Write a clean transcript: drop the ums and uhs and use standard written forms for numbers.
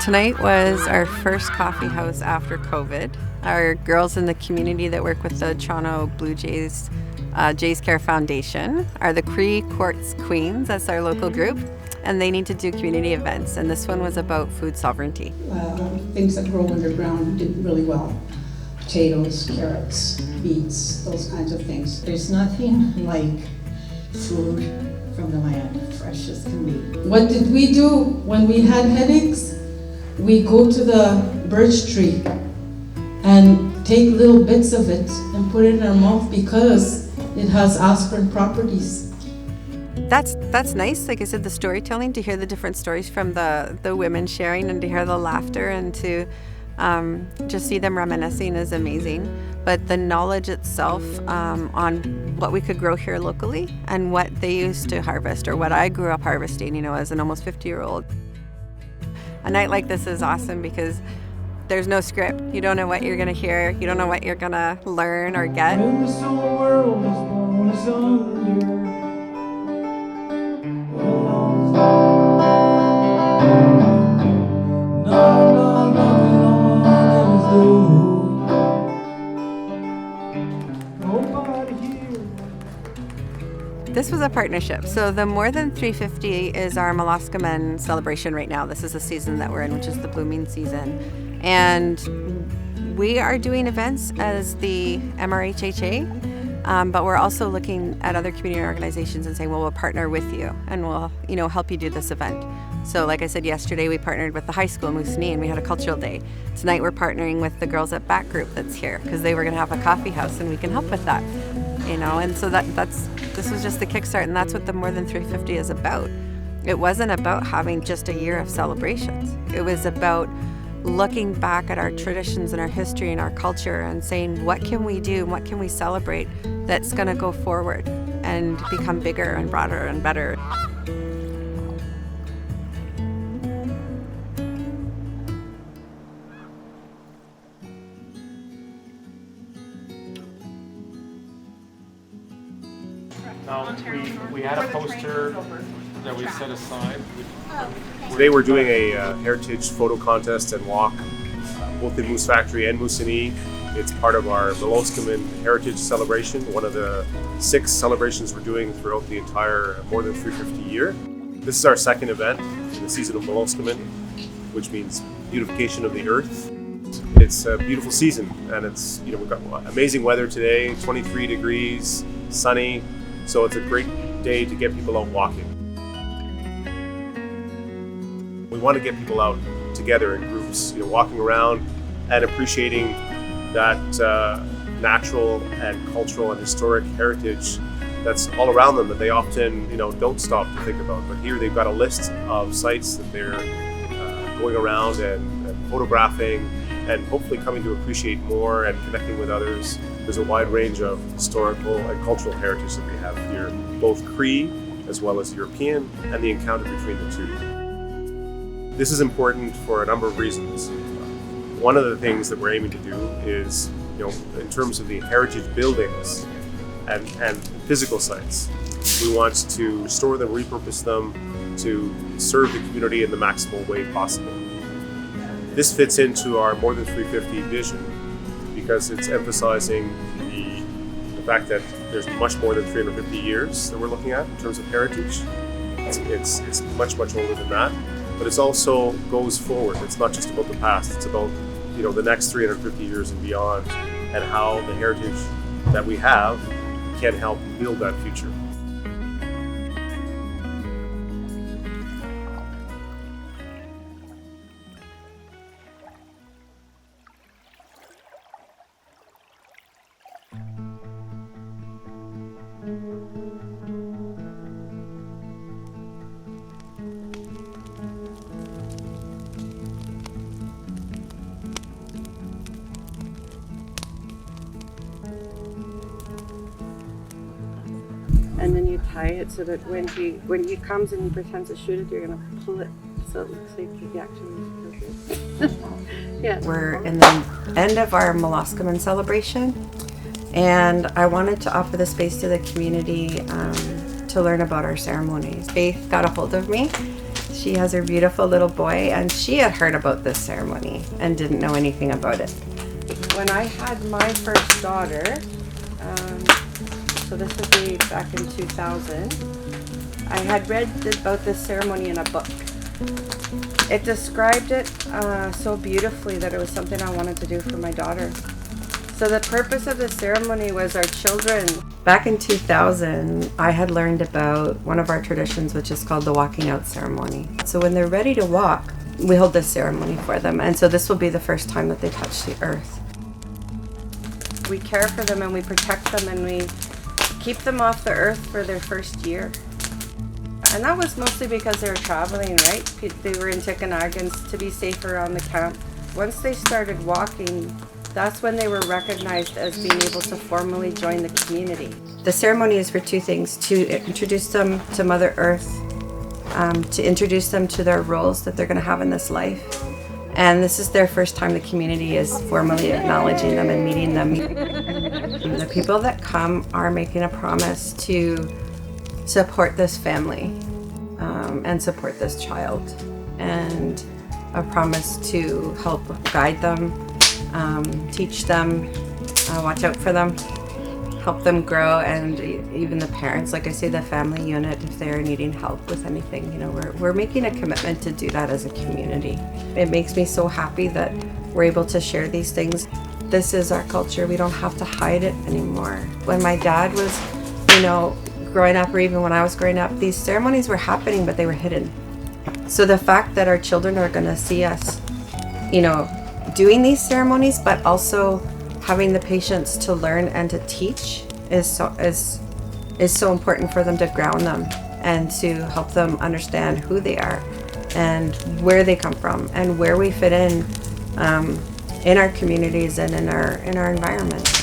Tonight was our first coffee house after COVID. Our girls in the community that work with the Toronto Blue Jays Jays Care Foundation are the Cree Quartz Queens. That's our local group, and they need to do community events, and this one was about food sovereignty. Things that grow underground did really well. Potatoes, carrots, beets, those kinds of things. There's nothing like food from the land, fresh as can be. What did we do when we had headaches? We go to the birch tree and take little bits of it and put it in our mouth because it has aspirin properties. That's nice. Like I said, the storytelling, to hear the different stories from the women sharing and to hear the laughter and to just see them reminiscing is amazing. But the knowledge itself on what we could grow here locally and what they used to harvest, or what I grew up harvesting, as an almost 50-year-old. A night like this is awesome because there's no script. You don't know what you're going to hear. You don't know what you're going to learn or get. When this whole world is born asunder, This was a partnership. So the More Than 350 is our Miloskamin celebration right now. This is the season that we're in, which is the blooming season. And we are doing events as the MRHHA, but we're also looking at other community organizations and saying, well, we'll partner with you and we'll, help you do this event. So like I said yesterday, we partnered with the high school in Moosonee and we had a cultural day. Tonight we're partnering with the girls at Back Group that's here because they were going to have a coffee house and we can help with that. And so this was just the kickstart, and that's what the More Than 350 is about. It wasn't about having just a year of celebrations. It was about looking back at our traditions and our history and our culture and saying, what can we do and what can we celebrate that's going to go forward and become bigger and broader and better. We had a poster that we set aside. Today we're doing a heritage photo contest and walk, both in Moose Factory and Moosonee. It's part of our Miloskamin Heritage Celebration, one of the 6 celebrations we're doing throughout the entire More Than 350 year. This is our second event in the season of Miloskamin, which means beautification of the earth. It's a beautiful season, and it's we've got amazing weather today, 23 degrees, sunny. So it's a great day to get people out walking. We want to get people out together in groups, walking around and appreciating that natural and cultural and historic heritage that's all around them that they often, don't stop to think about. But here they've got a list of sites that they're going around and photographing and hopefully coming to appreciate more and connecting with others. There's a wide range of historical and cultural heritage that we have here, both Cree as well as European, and the encounter between the two. This is important for a number of reasons. One of the things that we're aiming to do is, in terms of the heritage buildings and physical sites, we want to restore them, repurpose them to serve the community in the maximal way possible. This fits into our More Than 350 vision because it's emphasizing the fact that there's much more than 350 years that we're looking at in terms of heritage. It's much older than that, but it also goes forward. It's not just about the past, it's about the next 350 years and beyond, and how the heritage that we have can help build that future. And then you tie it so that when he comes and he pretends to shoot it, you're gonna pull it so it looks like he actually. Yeah. We're in the end of our Miloskamin celebration, and I wanted to offer the space to the community to learn about our ceremonies. Faith got a hold of me She has her beautiful little boy, and she had heard about this ceremony and didn't know anything about it. When I had my first daughter, so this would be back in 2000, I had read about this ceremony in a book. It described it so beautifully that it was something I wanted to do for my daughter. So the purpose of the ceremony was our children. Back in 2000, I had learned about one of our traditions, which is called the walking out ceremony. So when they're ready to walk, we hold this ceremony for them. And so this will be the first time that they touch the earth. We care for them and we protect them and we keep them off the earth for their first year. And that was mostly because they were traveling, right? They were in Ticonagans to be safer on the camp. Once they started walking, that's when they were recognized as being able to formally join the community. The ceremony is for two things: to introduce them to Mother Earth, to introduce them to their roles that they're going to have in this life. And this is their first time the community is formally acknowledging them and meeting them. The people that come are making a promise to support this family and support this child, and a promise to help guide them, teach them, watch out for them, help them grow, and even the parents, like I say, the family unit, if they're needing help with anything, you know, we're making a commitment to do that as a community. It makes me so happy that we're able to share these things. This is our culture. We don't have to hide it anymore. When my dad was, you know, growing up, or even when I was growing up, these ceremonies were happening, but they were hidden. So the fact that our children are going to see us, you know, doing these ceremonies, but also having the patience to learn and to teach is so important for them, to ground them and to help them understand who they are and where they come from and where we fit in our communities and in our environment.